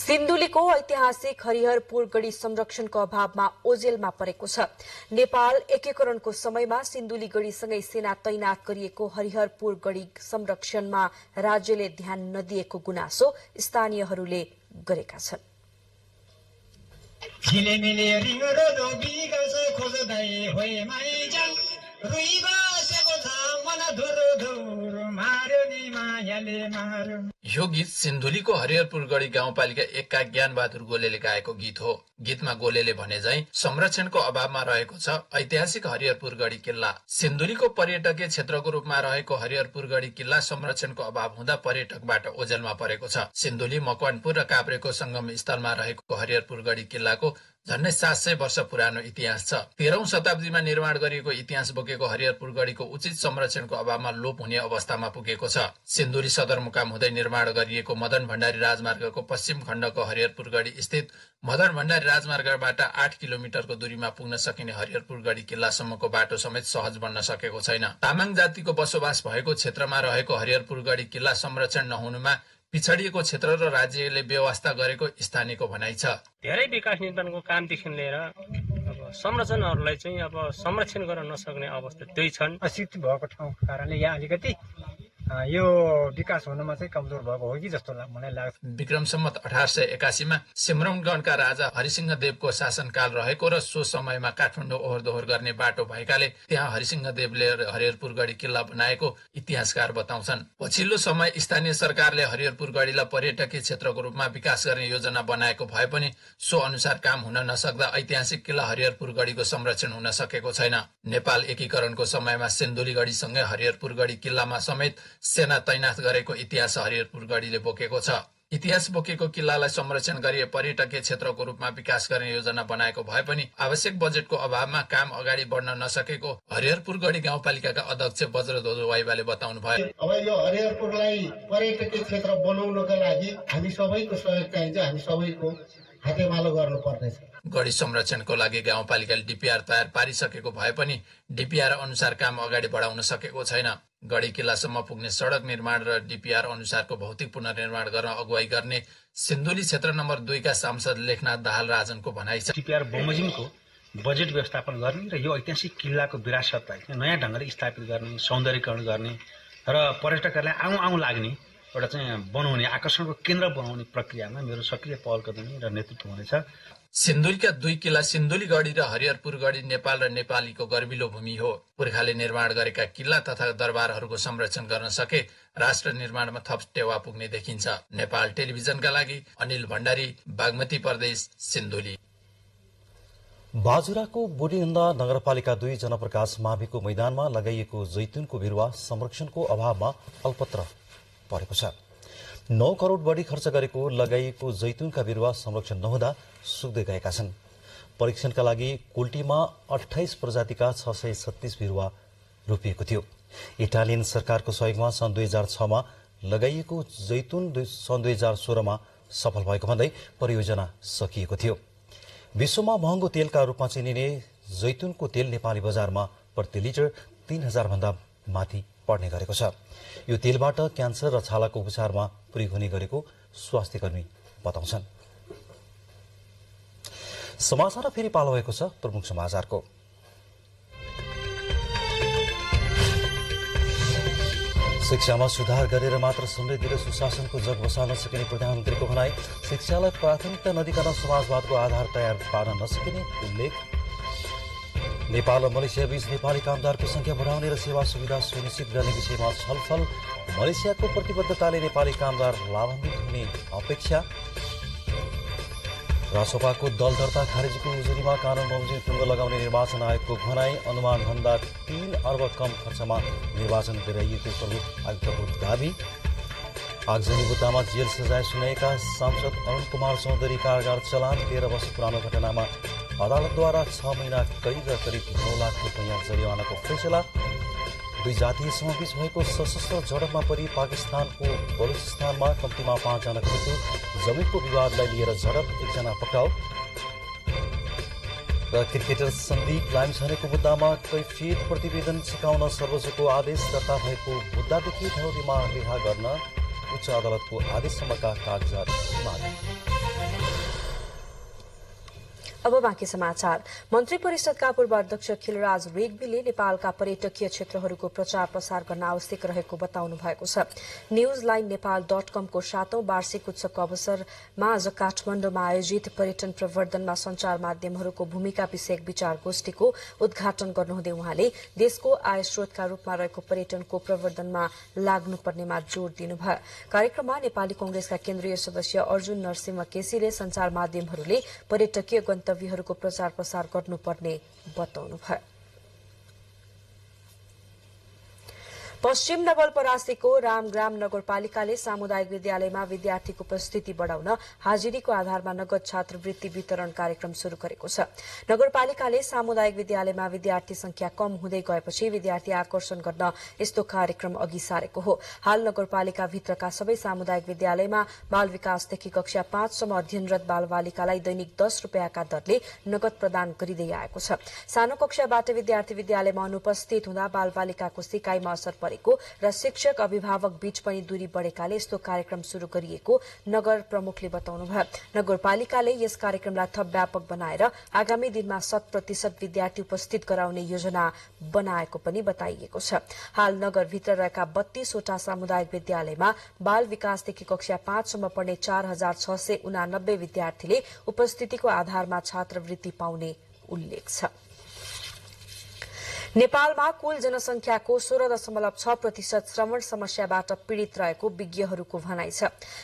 Speaker 2: सिन्धुलीको ऐतिहासिक हरिहरपुर गढ़ी संरक्षणको अभावमा ओझेलमा परेको छ। नेपाल एकीकरणको समयमा सिन्धुली गढ़ीसँगै सेना तैनात गरिएको हरिहरपुर गढ़ी संरक्षणमा राज्यले ध्यान नदिएको गुनासो स्थानीयहरूले गरेका छन्।
Speaker 9: यो गीत सिन्धुलीको हरिहरपुर गढ़ी गाउँपालिका 1 का ज्ञान बहादुर गोलेले गाएको गीत हो। गीतमा गोलेले भने झैं संरक्षणको अभावमा रहेको छ ऐतिहासिक हरिहरपुर गढ़ी किल्ला। सिन्धुलीको पर्यटकीय क्षेत्रको रूपमा रहेको हरिहरपुर गढ़ी किल्ला संरक्षणको अभाव हुँदा पर्यटकबाट ओझेलमा परेको छ। सिन्धुली, मकवानपुर र काभ्रेको संगम स्थलमा रहेको हरिहरपुर गढ़ी किल्लाको झन्डै 700 वर्ष पुरानो इतिहास छ। 13औं शताब्दीमा निर्माण गरिएको इतिहास बोकेको हरिहरपुर गढ़ीको उचित संरक्षणको अभावमा लोप हुने अवस्थामा पुगेको छ। सिन्धुली सदरमुकाम हुँदै निर्माण गरिएको मदन भण्डारी राजमार्गको पश्चिम खण्डको हरिहरपुर गढ़ी स्थित मदन भण्डारी राजमार्गबाट 8 किलोमिटरको दूरीमा पुग्न सकिने हरिहरपुर गढ़ी किल्लासम्मको बाटो समेत सहज बन्न सकेको छैन। तामाङ जातिको बसोबास भएको क्षेत्रमा रहेको हरिहरपुर गढ़ी किल्ला संरक्षण नहुनुमा पिछडिएको क्षेत्र र राज्यले व्यवस्था गरेको स्थानीयको भनाइ छ।
Speaker 10: धेरै विकास निर्माणको कामदेखि लिएर अब संरचनाहरूलाई चाहिँ अब संरक्षण गर्न नसक्ने अवस्था त्यही छन्।
Speaker 11: अशिक्षित भएको ठाउँको कारणले यहाँ अलिकति यो विकास हुनमा चाहिँ कमजोर भएको हो कि जस्तो मलाई लाग्छ।
Speaker 9: विक्रम सम्वत 1881 मा सिमरौनगढका राजा हरिसिंह देवको शासनकाल रहेको र सो समयमा काठमाडौँ ओहोर दोहोर गर्ने बाटो भएकाले त्यहाँ हरिसिंह देवले हरिहरपुर गढ़ी किल्ला बनाएको इतिहासकार बताउँछन्। पछिल्लो समय स्थानीय सरकारले हरिहरपुर गढ़ीलाई पर्यटकीय क्षेत्रको रूपमा विकास गर्ने योजना बनाएको भए पनि सो अनुसार काम हुन नसक्दा ऐतिहासिक किल्ला हरिहरपुर गढ़ीको संरक्षण हुन सकेको छैन। नेपाल एकीकरणको समयमा सिन्धुली गढ़ीसँगै हरिहरपुर गढ़ी किल्लामा समेत सेना तैनात गरेको इतिहास हरिहरपुर गढ़ीले बोकेको छ। इतिहास बोकेको किल्लालाई संरक्षण गरी पर्यटकीय क्षेत्रको रूपमा विकास गर्ने योजना बनाएको भए पनि आवश्यक बजेटको अभावमा काम अगाडि बढ्न नसकेको हरिहरपुर गढ़ी गाउँपालिकाका अध्यक्ष वज्रध्वज वाइबाले बताउनु भयो।
Speaker 12: अब यो हरिहरपुरलाई पर्यटकीय क्षेत्र बनाउनका लागि हामी सबैको सहयोग चाहिन्छ। हामी सबैको हातेमालो गर्नुपर्नेछ।
Speaker 9: गढ़ी संरक्षणको लागि गाउँपालिकाले डीपीआर तयार पारिसकेको भए पनि डीपीआर अनुसार काम अगाडि बढाउन सकेको छैन। गढ़ी किल्लासम्म पुग्ने सड़क निर्माण र डीपीआर अनुसारको भौतिक पुनर्निर्माण गर्न अगुवाई गर्ने सिन्धुली क्षेत्र नम्बर 2 का सांसद लेखनाथ दाहाल राजनको भनाइ छ।
Speaker 11: डीपीआर बमोजिमको बजेट व्यवस्थापन गर्ने र यो ऐतिहासिक किल्लाको विरासतलाई नयाँ ढंगले स्थापित गर्ने, सौन्दर्यीकरण गर्ने र पर्यटकहरूलाई आउँ लाग्ने एउटा चाहिँ बनाउने, आकर्षणको केन्द्र बनाउने प्रक्रियामा मेरो सक्रिय पहल कदमी र नेतृत्व हुनेछ।
Speaker 9: सिन्धुलीका 2 किल्ला सिन्धुली गढ़ी र हरिहरपुर गढ़ी नेपाल र नेपालीको गर्विलो भूमि हो। पुर्खाले निर्माण गरेका किल्ला तथा दरबारहरूको संरक्षण गर्न सके राष्ट्र निर्माणमा थप टेवा पुग्ने देखिन्छ। नेपाल टेलिभिजनका लागि अनिल भण्डारी, बागमती प्रदेश, सिन्धुली।
Speaker 1: बाजुराको बुढीहन्दा नगरपालिका 2 जनप्रकाश माविको मैदानमा लगाइएको जैतुनको बिरुवा संरक्षणको अभावमा अल्पत्र परेको छ। 9 करोड़ बढी खर्च गरेको लगाइएको जैतुनका बिरुवा संरक्षण नहुँदा सुक्दै गएका छन्। परीक्षणका लागि कुल्टीमा 28 प्रजातिका 636 बिरुवा रोपिएको थियो। इटालियन सरकारको सहयोगमा सन् 2006 मा लगाइएको जैतुन सन् 2016 मा सफल भएको भन्दै परियोजना सकिएको थियो। विश्वमा महँगो तेलका रूपमा चिनिने जैतुनको तेल नेपाली बजारमा प्रति लिटर 3000 भन्दा माथि पर्ने गरेको छ। यो तेलबाट क्यान्सर र छालाको उपचारमा प्रयोग हुने गरेको स्वास्थ्यकर्मी बताउँछन्। समाचार फेरि पालो भएको छ प्रमुख समाचारको। शिक्षामा सुधार गरेर मात्र समृद्धि र सुशासनको जग बसाल्न सकिने प्रधानमन्त्रीको भनाई। शिक्षालाई प्राथमिकता नदिकन समाजवादको आधार तयार पार्न नसकिने उल्लेख। नेपाल र मलेसिया बीच नेपाली कामदारको संख्या बढाउने र सेवा सुविधा सुनिश्चित गर्ने विषयमा छलफल। मलेसियाको प्रतिबद्धताले नेपाली कामदार लाभान्वित हुने अपेक्षा। रासोपाको दल दर्ता खारेजीको उजुरीमा कानून बमोजिम टुङ्गो लगाउने निर्वाचन आयोगको भनाई। अनुमानभन्दा 3 अर्ब कम खर्चमा निर्वाचन गराइएको प्रमुख आयुक्तको दावी। आगजनी मुद्दामा जेल सजाय सुनाएका सांसद अरुण कुमार चौधरी कारागार चलान। 13 वर्ष पुरानो घटनामा अदालतद्वारा 6 महिना कैद र करिब 9 लाख रुपैयाँ जरिवानाको फैसला। दुई जातीय समूहबीच भएको सशस्त्र झडपमा परि पाकिस्तानको बलुचिस्तानमा कम्तीमा 5 जनाको मृत्यु। जमिनको विवादलाई लिएर झडप, 1 जना पक्राउ। र क्रिकेटर सन्दीप लामिछानेको मुद्दामा कैफियत प्रतिवेदन सिकाउन सर्वोच्चको आदेश। दर्ता भएको मुद्दादेखि धौरीमा रिहा गर्न उच्च अदालतको आदेशसम्मका कागजात मागे।
Speaker 2: अब बाँकी समाचार। मन्त्री परिषदका पूर्व अध्यक्ष खिलराज रेग्मीले नेपालका पर्यटकीय क्षेत्रहरूको प्रचार प्रसार गर्न आवश्यक रहेको बताउनु भएको छ। न्यूजलाइन नेपाल.com को 7औं वार्षिक उत्सवको अवसरमा आज काठमाडौँमा आयोजित पर्यटन प्रवर्धनमा संचार माध्यमहरूको भूमिका विषयक विचार गोष्ठीको उद्घाटन गर्नुहुँदै उहाँले देशको आय स्रोतका रूपमा रहेको पर्यटनको प्रवर्धनमा लाग्नुपर्नेमा जोड़ दिनुभयो। कार्यक्रममा नेपाली कांग्रेसका केन्द्रीय सदस्य अर्जुन नरसिंह केसीले संचार माध्यमहरूले पर्यटकीय गन्तव्यहरूको प्रचार प्रसार गर्नुपर्ने बताउनुभयो। पश्चिम नवलपरासीको रामग्राम नगरपालिकाले सामुदायिक विद्यालयमा विद्यार्थीको उपस्थिति बढ़ाउन हाजिरीको आधारमा नगद छात्रवृत्ति वितरण कार्यक्रम शुरू गरेको छ। नगरपालिकाले सामुदायिक विद्यालयमा विद्यार्थी संख्या कम हुँदै गएपछि विद्यार्थी आकर्षण गर्न यस्तो कार्यक्रम अघि सारेको हो। हाल नगरपालिका भित्रका सबै सामुदायिक विद्यालयमा बाल विकासदेखि कक्षा 5 सम्म अध्ययनरत बालबालिकालाई दैनिक 10 रुपियाँका दरले नगद प्रदान गरिँदै आएको छ। सानो कक्षाबाट विद्यार्थी विद्यालयमा अनुपस्थित हुँदा बालबालिकाको सिकाइमा असर र शिक्षक अभिभावक बीच पनि दूरी बढ़ेकाले यस्तो कार्यक्रम शुरू गरिएको नगर प्रमुखले बताउनुभयो। नगरपालिकाले यस कार्यक्रमलाई थप व्यापक बनाएर आगामी दिनमा 100% विद्यार्थी उपस्थित गराउने योजना बनाएको पनि बताइएको छ। हाल नगरभित्र रहेका 32 वटा सामुदायिक विद्यालयमा बाल विकासदेखि कक्षा 5 सम्म पढ्ने 4689 विद्यार्थीले उपस्थितिको आधारमा छात्रवृत्ति पाउने उल्लेख छ। नेपालमा कुल जनसंख्याको 16.6% श्रवण समस्याबाट पीड़ित रहेको विज्ञहरूको भनाइ छ।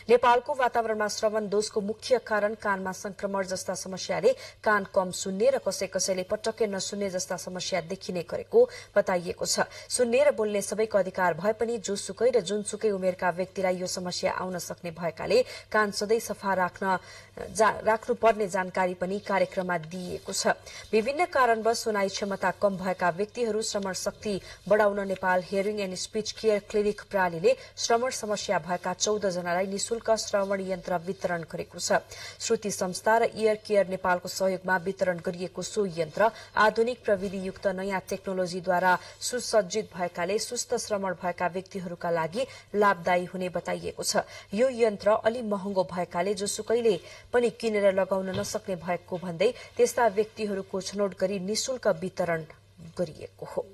Speaker 2: नेपालको वातावरणमा श्रवण दोषको मुख्य कारण कानमा संक्रमण जस्ता समस्याले कान कम सुन्ने र कसै कसैले पटक्कै नसुन्ने जस्ता समस्या देखिने गरेको बताइएको छ। सुन्ने र बोल्ने सबैको अधिकार भए पनि जोसुकै र जुनसुकै उमेरका व्यक्तिलाई यो समस्या आउन सक्ने भएकाले कान सधैँ सफा राख्नुपर्ने जानकारी पनि कार्यक्रममा दिइएको छ। विभिन्न कारणवश सुनाई क्षमता कम भएका व्यक्तिहरू श्रवण शक्ति बढ़ाउन Nepal hearing and speech care clinic प्रणालीले श्रवण समस्या भएका 14 जनालाई निशुल्क श्रवण यन्त्र वितरण गरेको छ। श्रुति संस्था र इयर केयर नेपालको सहयोगमा वितरण गरिएको सो यन्त्र आधुनिक प्रविधियुक्त नयाँ टेक्नोलोजीद्वारा सुसज्जित भएकाले सुस्त श्रवण भएका व्यक्तिहरूका लागि लाभदायी हुने बताइएको छ। यो यन्त्र अलि महँगो भएकाले जोसुकैले पनि किनेर लगाउन नसक्ने भएको भन्दै त्यस्ता व्यक्तिहरूको छनौट गरी निशुल्क वितरण गरिएको हो।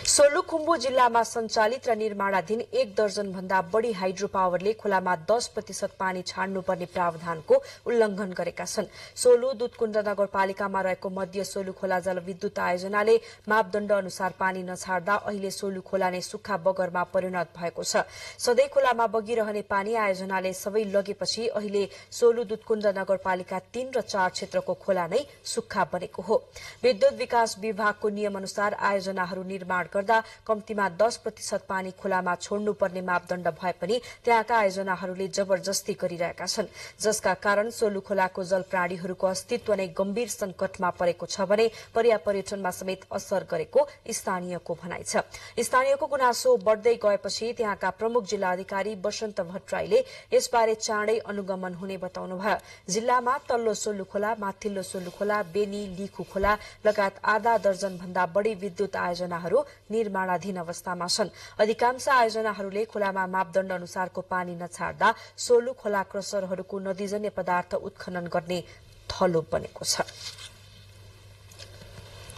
Speaker 2: सोलुखुम्बु जिल्लामा सञ्चालित र निर्माणाधीन 1 दर्जन भन्दा बढ़ी हाइड्रो पावरले खोलामा 10% पानी छाड्नुपर्ने प्रावधानको उल्लंघन गरेका छन्। सोलु दुधकुण्ड नगरपालिकामा रहेको मध्य सोलु खोला जलविद्युत आयोजनाले मापदण्ड अनुसार पानी नछाड्दा अहिले सोलु खोला नै सुक्खा बगरमा परिणत भएको छ। सधैँ खोलामा बगिरहने पानी आयोजनाले सबै लगेपछि अहिले सोलु दुधकुण्ड नगरपालिका 3 र 4 क्षेत्रको खोला नै सुक्खा बनेको हो। विद्युत विकास विभागको नियम अनुसार आयोजनाहरू निर्माण गर्दा कम्तीमा 10% पानी खोलामा छोड्नुपर्ने मापदण्ड भए पनि त्यहाँका आयोजनाहरूले जबरजस्ती गरिरहेका छन्, जसका कारण सोलु खोलाको जलप्राणीहरूको अस्तित्व नै गम्भीर संकटमा परेको छ भने पर्यटनमा समेत असर गरेको स्थानीयको भनाइ छ। स्थानीयको गुनासो बढ़दै गएपछि त्यहाँका प्रमुख जिल्लाधिकारी वसन्त भट्टराईले यसबारे चाँडै अनुगमन हुने बताउनुभयो। जिल्लामा तल्लो सोलु खोला, माथिल्लो सोलु खोला, बेनी, लिखु खोला लगायत आधा दर्जन भन्दा बढ़ी विद्युत आयोजनाहरू निर्माणाधीन अवस्थामा छन्। अधिकांश आयोजनाहरूले खोलामा मापदण्ड अनुसारको पानी नछाड्दा सोलु खोला क्रसरहरूको नदीजन्य पदार्थ उत्खनन गर्ने थलो बनेको छ।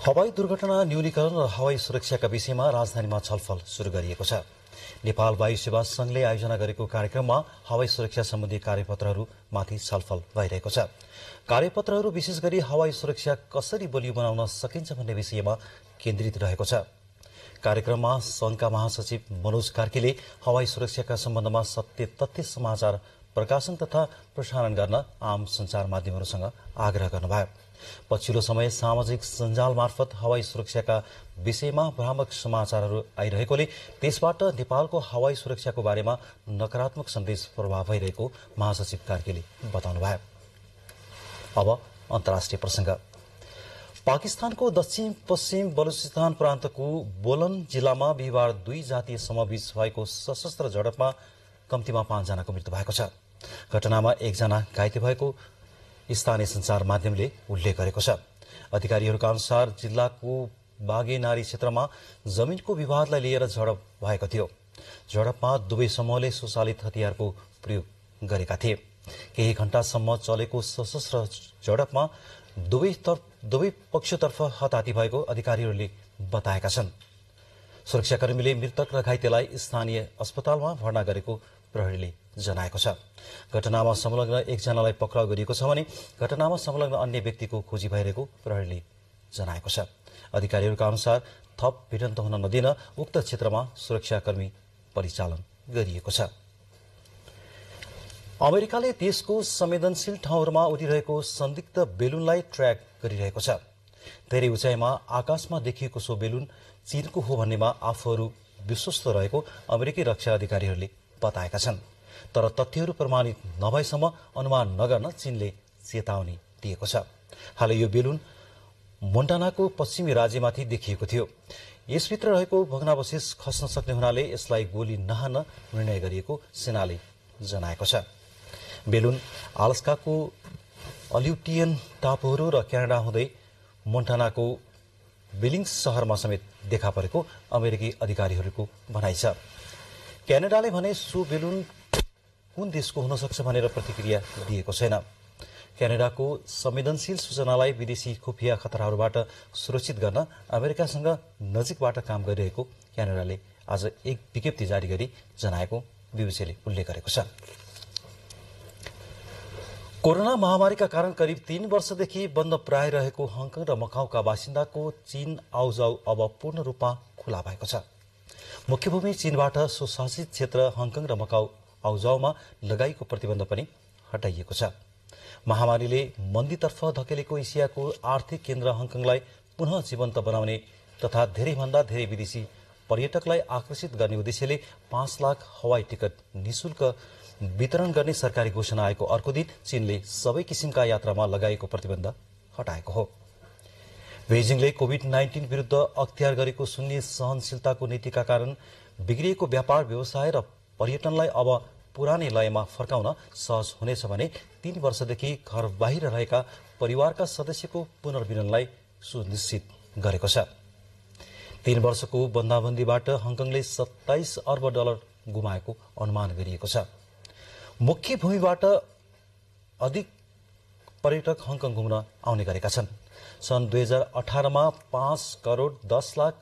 Speaker 1: हवाई दुर्घटना न्यूनीकरण र हवाई सुरक्षाका विषयमा राजधानीमा छलफल शुरू गरिएको छ। नेपाल वायु सेवा संघले आयोजना गरेको कार्यक्रममा हवाई सुरक्षा सम्बन्धी कार्यपत्रहरूमाथि छलफल भइरहेको छ। कार्यपत्रहरू विशेष गरी हवाई सुरक्षा कसरी बलियो बनाउन सकिन्छ भन्ने विषयमा केन्द्रित रहेको छ। कार्यक्रममा संघका महासचिव मनोज कार्कीले हवाई सुरक्षाका सम्बन्धमा सत्य तथ्य समाचार प्रकाशन तथा प्रसारण गर्न आम सञ्चार माध्यमहरूसँग आग्रह गर्नुभयो। पछिल्लो समय सामाजिक सञ्जाल मार्फत हवाई सुरक्षाका विषयमा भ्रामक समाचारहरू आइरहेकोले त्यसबाट नेपालको हवाई सुरक्षाको बारेमा नकारात्मक सन्देश प्रभाव भइरहेको महासचिव कार्कीले बताउनुभयो। अब अन्तर्राष्ट्रिय प्रसंग। पाकिस्तानको दक्षिण पश्चिम बलुचिस्तान प्रान्तको बोलन जिल्लामा बिहिबार 2 जातीय समूहबीच भएको सशस्त्र झडपमा कम्तीमा 5 जनाको मृत्यु भएको छ। घटनामा 1 जना घाइते भएको स्थानीय सञ्चार माध्यमले उल्लेख गरेको छ। अधिकारीहरूका अनुसार जिल्लाको बागेनारी क्षेत्रमा जमिनको विवादलाई लिएर झडप भएको थियो। झडपमा दुवै समूहले स्वचालित हतियारको प्रयोग गरेका थिए। केही घण्टासम्म चलेको सशस्त्र झडपमा दुवै पक्षतर्फ हताहती भएको अधिकारीहरूले बताएका छन्। सुरक्षाकर्मीले मृतक र घाइतेलाई स्थानीय अस्पतालमा भर्ना गरेको प्रहरीले जनाएको छ। घटनामा संलग्न 1 जनालाई पक्राउ गरिएको छ भने घटनामा संलग्न अन्य व्यक्तिको खोजी भइरहेको प्रहरीले जनाएको छ। अधिकारीहरूका अनुसार थप भिडन्त हुन नदिन उक्त क्षेत्रमा सुरक्षाकर्मी परिचालन गरिएको छ। अमेरिकाले देशको संवेदनशील ठाउँहरूमा उडिरहेको संदिग्ध बेलुनलाई ट्र्याक गरिरहेको छ। धेरै उचाइमा आकाशमा देखिएको सो बेलुन चीनको हो भन्नेमा आफूहरू विश्वस्त रहेको अमेरिकी रक्षा अधिकारीहरूले बताएका छन्। तर तथ्यहरू प्रमाणित नभएसम्म अनुमान नगर्न चीनले चेतावनी दिएको छ। हालै यो बेलुन मोन्टानाको पश्चिमी राज्यमाथि देखिएको थियो। यसभित्र रहेको भग्नावशेष खस्न सक्ने हुनाले यसलाई गोली नहान्न निर्णय गरिएको सेनाले जनाएको छ। बेलुन आलास्काको अल्युटियन टापुहरू र क्यानाडा हुँदै मोन्टानाको बिलिङ्स शहरमा समेत देखा परेको अमेरिकी अधिकारीहरूको भनाइ छ। क्यानाडाले भने सो बेलुन कुन देशको हुन सक्छ भनेर प्रतिक्रिया दिएको छैन। क्यानाडाको संवेदनशील सूचनालाई विदेशी खुफिया खतराहरूबाट सुरक्षित गर्न अमेरिकासँग नजिकबाट काम गरिरहेको क्यानाडाले आज एक विज्ञप्ति जारी गरी जनाएको बीबीसीले उल्लेख गरेको छ। कोरोना महामारीका कारण करिब 3 वर्षदेखि बन्द प्राय रहेको हङकङ र मकाउका बासिन्दाको चीन आउजाउ अब पूर्ण रूपमा खुला भएको छ। मुख्यभूमि चीनबाट स्वशासित क्षेत्र हङकङ र मकाउ आउजाउमा लगाइएको प्रतिबन्ध पनि हटाइएको छ। महामारीले मन्दीतर्फ धकेलेको एसियाको आर्थिक केन्द्र हङकङलाई पुनः जीवन्त बनाउने तथा धेरैभन्दा धेरै विदेशी पर्यटकलाई आकर्षित गर्ने उद्देश्यले 5 लाख हवाई टिकट निशुल्क वितरण गर्ने सरकारी घोषणा आएको अर्को दिन चीनले सबै किसिमका यात्रामा लगाएको प्रतिबन्ध हटाएको हो। बेजिङले कोभिड-19 विरुद्ध अख्तियार गरेको शून्य सहनशीलताको नीतिका कारण बिग्रिएको व्यापार व्यवसाय र पर्यटनलाई अब पुरानै लयमा फर्काउन सहज हुनेछ भने 3 वर्षदेखि घर बाहिर रहेका परिवारका सदस्यको पुनर्मिलनलाई सुनिश्चित गरेको छ। 3 वर्षको बन्दाबन्दीबाट हङकङले $27 अर्ब गुमाएको अनुमान गरिएको छ। मुख्य भूमिबाट अधिक पर्यटक हङकङ घुम्न आउने गरेका छन्। सन् 2018 मा 5 करोड 10 लाख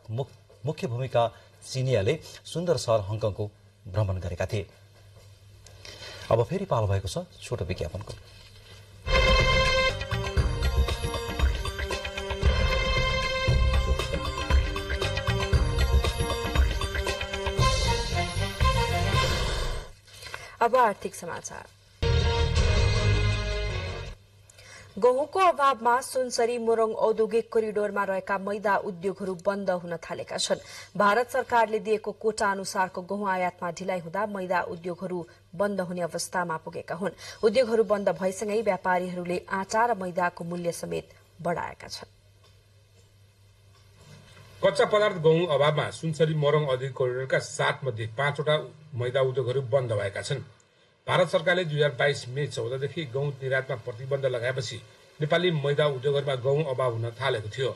Speaker 1: मुख्य भूमिका चिनियाले सुन्दर सहर हङकङको भ्रमण गरेका थिए। अब फेरि पालो भएको छ छोटो विज्ञापनको।
Speaker 2: अब आर्थिक समाचार। गहुँको अभावमा सुनसरी मोरङ औद्योगिक कोरिडोरमा रहेका मैदा उद्योगहरू बन्द हुन थालेका छन्। भारत सरकारले दिएको कोटा अनुसारको गहुँ आयातमा ढिलाइ हुँदा मैदा उद्योगहरू बन्द हुने अवस्थामा पुगेका हुन्। उद्योगहरू बन्द भएसँगै व्यापारीहरूले आटा र मैदाको मूल्य समेत बढाएका छन्।
Speaker 13: कच्चा पदार्थ गहुँ अभावमा सुनसरी मोरङ औद्योगिक कोरिडोरका 7 मध्ये 5 वटा मैदा उद्योगहरू बन्द भएका छन्। भारत सरकारले 2022 मे 14 देखि गहुँ निर्यातमा प्रतिबन्ध लगाएपछि नेपाली मैदा उद्योगहरूमा गहुँ अभाव हुन थालेको थियो।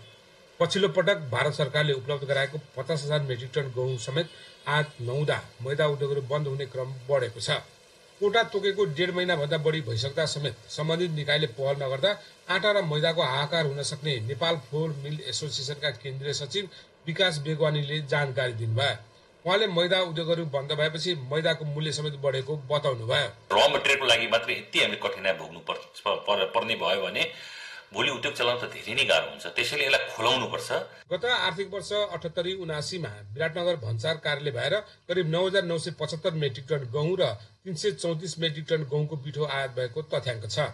Speaker 13: पछिल्लो पटक भारत सरकारले उपलब्ध गराएको 50,000 मेट्रिक टन गहुँ समेत आयात नहुँदा मैदा उद्योगहरू बन्द हुने क्रम बढेको छ। कोटा तोकेको 1.5 महिनाभन्दा बढी भइसक्दा समेत सम्बन्धित निकायले पहल नगर्दा आटा र मैदाको हाहाकार हुन सक्ने नेपाल फ्लोर मिल एसोसिएसनका केन्द्रीय सचिव विकास बेगवानीले जानकारी दिनुभयो। उहाँले मैदा उद्योगहरू बन्द भएपछि मैदाको मूल्य समेत बढेको बताउनु भयो।
Speaker 14: र मटेरियलको लागि मात्रै यति हामीले कठिनाइ भोग्नु पर्ने भयो भने भोलि उद्योग चलाउन त धेरै नै गाह्रो हुन्छ। त्यसैले यसलाई खोलाउनुपर्छ।
Speaker 13: गत आर्थिक वर्ष 78-79 विराटनगर भन्सार कार्यालय भएर करिब 9,975 मेट्रिक टन गहुँ र 334 मेट्रिक टन गहुँको पिठो आयात भएको तथ्याङ्क छ।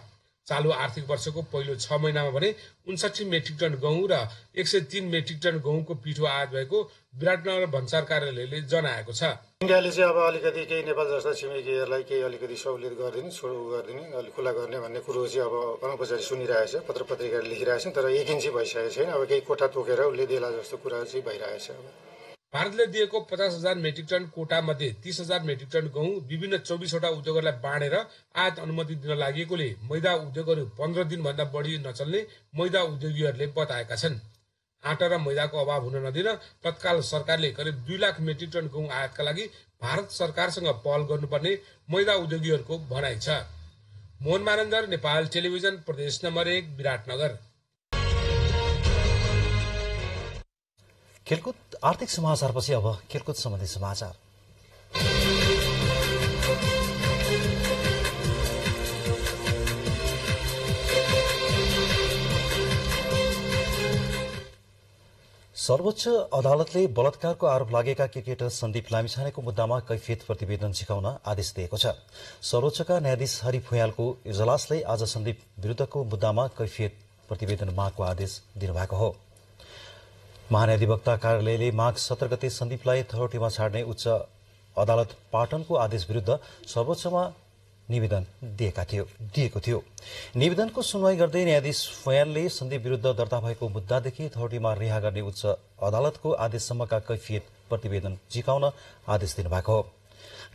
Speaker 13: चालु आर्थिक वर्षको पहिलो 6 महिनामा भने 59 मेट्रिक टन गहुँ र 103 मेट्रिक टन गहुँको पिठो आयात भएको विराटनगर भन्सार कार्यालयले जनाएको छ।
Speaker 15: इन्डियाले चाहिँ अब अलिकति केही नेपाल जस्ता छिमेकीहरूलाई केही अलिकति सहुलियत गरिदिने, छोडो गरिदिने, अलिक खुला गर्ने भन्ने कुरो चाहिँ अब अनौपचारिक सुनिरहेछ, पत्र पत्रिकाले लेखिरहेछन्, तर यकिन चाहिँ भइसकेको छैन। अब केही कोठा तोकेर उसले देला जस्तो कुरा चाहिँ भइरहेछ।
Speaker 13: भारतले दिएको 50,000 मेट्रिक टन कोटा मध्ये 30,000 मेट्रिक टन गहुँ विभिन्न 24वटा उद्योगहरूलाई बाँडेर आयात अनुमति दिन लागेकोले मैदा उद्योगहरू 15 दिनभन्दा बढी नचल्ने मैदा उद्योगीहरूले बताएका छन्। आटा र मैदाको अभाव हुन नदिन तत्काल सरकारले करिब 2 लाख मेट्रिक टन गहुँ आयातका लागि भारत सरकारसँग पहल गर्नुपर्ने मैदा उद्योगीहरूको भनाइ छ। मोहन मानन्दर, नेपाल टेलिभिजन, प्रदेश नम्बर 1, विराटनगर।
Speaker 1: खेलकुद आर्थिक समाचारपछि अब खेलकुद सम्बन्धी समाचार। सर्वोच्च अदालतले बलात्कारको आरोप लागेका क्रिकेटर सन्दीप लामिछानेको मुद्दामा कैफियत प्रतिवेदन झिकाउन आदेश दिएको छ। सर्वोच्चका न्यायाधीश हरि फुयालको इजलासले आज सन्दीप विरुद्धको मुद्दामा कैफियत प्रतिवेदन मागको आदेश दिनुभएको हो। महान्यायाधिवक्ता कार्यालयले माघ 17 गते सन्दीपलाई थरोटीमा छाड्ने उच्च अदालत पाटनको आदेश विरुद्ध सर्वोच्चमा निवेदन दिएको थियो। निवेदनको सुनवाई गर्दै न्यायाधीश फयालले सन्दीप विरुद्ध दर्ता भएको मुद्दादेखि थरोटीमा रिहा गर्ने उच्च अदालतको आदेशसम्मका कैफियत प्रतिवेदन झिकाउन आदेश दिनुभएको हो।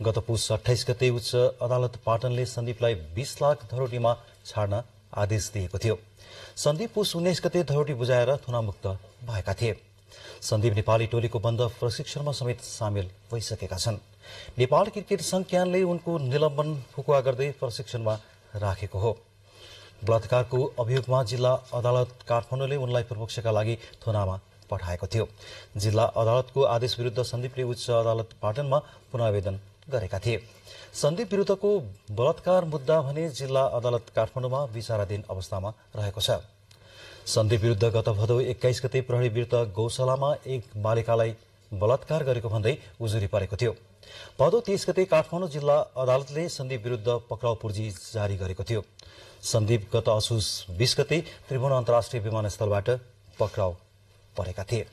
Speaker 1: गत पुस 28 गते उच्च अदालत पाटनले सन्दीपलाई 20 लाख थरोटीमा छाड्न आदेश दिएको थियो। सन्दीप पुस 19 गते थरोटी बुझाएर थुनामुक्त भएका थिए। सन्दीप नेपाली टोलीको बन्द प्रशिक्षणमा समेत सामेल भइसकेका छन्। नेपाल क्रिकेट संज्ञानले उनको निलम्बन फुकुवा गर्दै प्रशिक्षणमा राखेको हो। बलात्कारको अभियोगमा जिल्ला अदालत काठमाडौँले उनलाई पूर्वपक्षका लागि थुनामा पठाएको थियो। जिल्ला अदालतको आदेश विरुद्ध सन्दीपले उच्च अदालत पाटनमा पुनरावेदन गरेका थिए। सन्दीप विरुद्धको बलात्कार मुद्दा भने जिल्ला अदालत काठमाडौँमा विचाराधीन अवस्थामा रहेको छ। सन्दीप विरुद्ध गत भदौ 21 गते प्रहरी विरुद्ध गौशालामा एक बालिकालाई बलात्कार गरेको भन्दै उजुरी परेको थियो। भदौ 30 गते काठमाडौँ जिल्ला अदालतले सन्दीप विरुद्ध पक्राउ पूर्जी जारी गरेको थियो। सन्दीप गत असोज 20 गते त्रिभुवन अन्तर्राष्ट्रिय विमानस्थलबाट पक्राउ परेका थिए।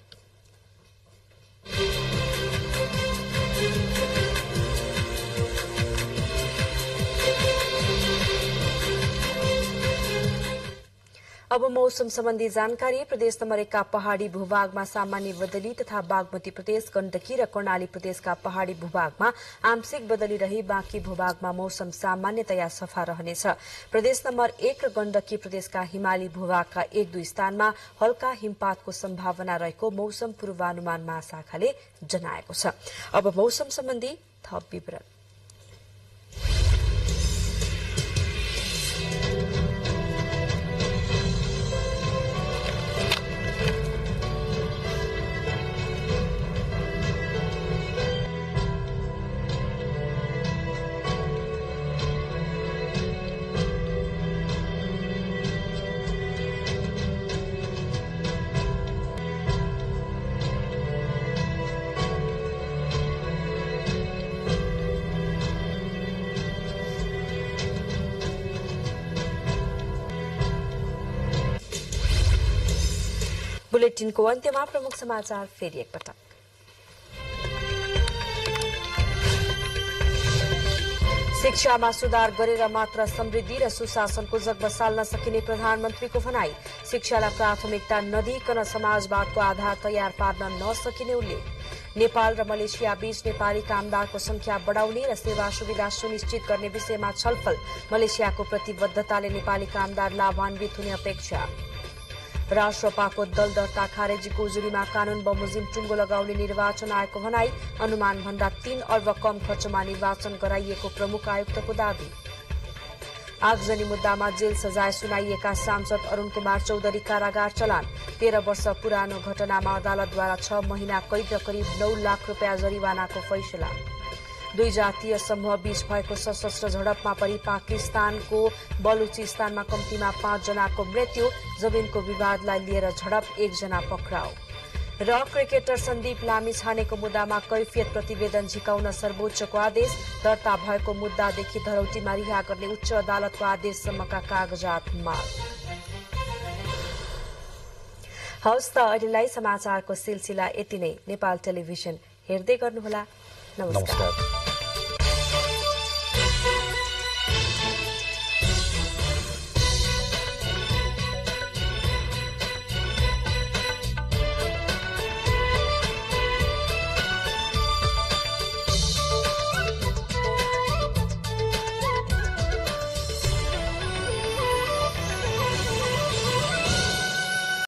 Speaker 2: अब मौसम सम्बन्धी जानकारी। प्रदेश नम्बर 1 का पहाड़ी भूभागमा सामान्य बदली तथा बागमती प्रदेश, गण्डकी र कर्णाली प्रदेशका पहाड़ी भूभागमा आंशिक बदली रही बाँकी भूभागमा मौसम सामान्यतया सफा रहनेछ। प्रदेश नम्बर 1 र गण्डकी प्रदेशका हिमाली भूभागका 1-2 स्थानमा हल्का हिमपातको सम्भावना रहेको मौसम पूर्वानुमान महाशाखाले जनाएको छ। अब मौसम सम्बन्धी थप विवरण। बुलेटिनको अन्त्यमा प्रमुख समाचार फेरि एकपटक। शिक्षामा सुधार गरेर मात्र समृद्धि र सुशासनको जग बसाल्न सकिने प्रधानमन्त्रीको भनाई। शिक्षालाई प्राथमिकता नदिइकन समाजवादको आधार तयार पार्न नसकिने उल्लेख। नेपाल र मलेसिया बीच नेपाली कामदारको संख्या बढ़ाउने र सेवा सुविधा सुनिश्चित गर्ने विषयमा छलफल। मलेसियाको प्रतिबद्धताले नेपाली कामदार लाभान्वित हुने अपेक्षा। राष्ट्रपाको दल दर्ता खारेजीको उजुरीमा कानून बमोजिम टुङ्गो लगाउने निर्वाचन आयोगको भनाई। अनुमान भन्दा 3 अर्ब कम खर्चमा निर्वाचन गराइएको प्रमुख आयुक्तको दावी। आगजनी मुद्दामा जेल सजाय सुनाइएका सांसद अरुण कुमार चौधरी कारागार चलान। 13 वर्ष पुरानो घटनामा अदालतद्वारा 6 महिना कैद र करिब 9 लाख रुपियाँ जरिवानाको फैसला। दुई जातीय समूह बीच भएको सशस्त्र झडपमा परि पाकिस्तानको बलुचिस्तानमा कम्तीमा 5 जनाको मृत्यु, जमिनको विवादलाई लिएर झडप, 1 जना पक्राउ। र क्रिकेटर सन्दीप लामिछानेको मुद्दामा कैफियत प्रतिवेदन झिकाउन सर्वोच्चको आदेश, दर्ता भएको मुद्दादेखि धरौटीमा रिहा गर्ने उच्च अदालतको आदेशसम्मका कागजात माग। हवस् त अहिलेलाई समाचारको सिलसिला यति नै। नेपाल टेलिभिजन हेर्दै गर्नुहोला। नमस्कार।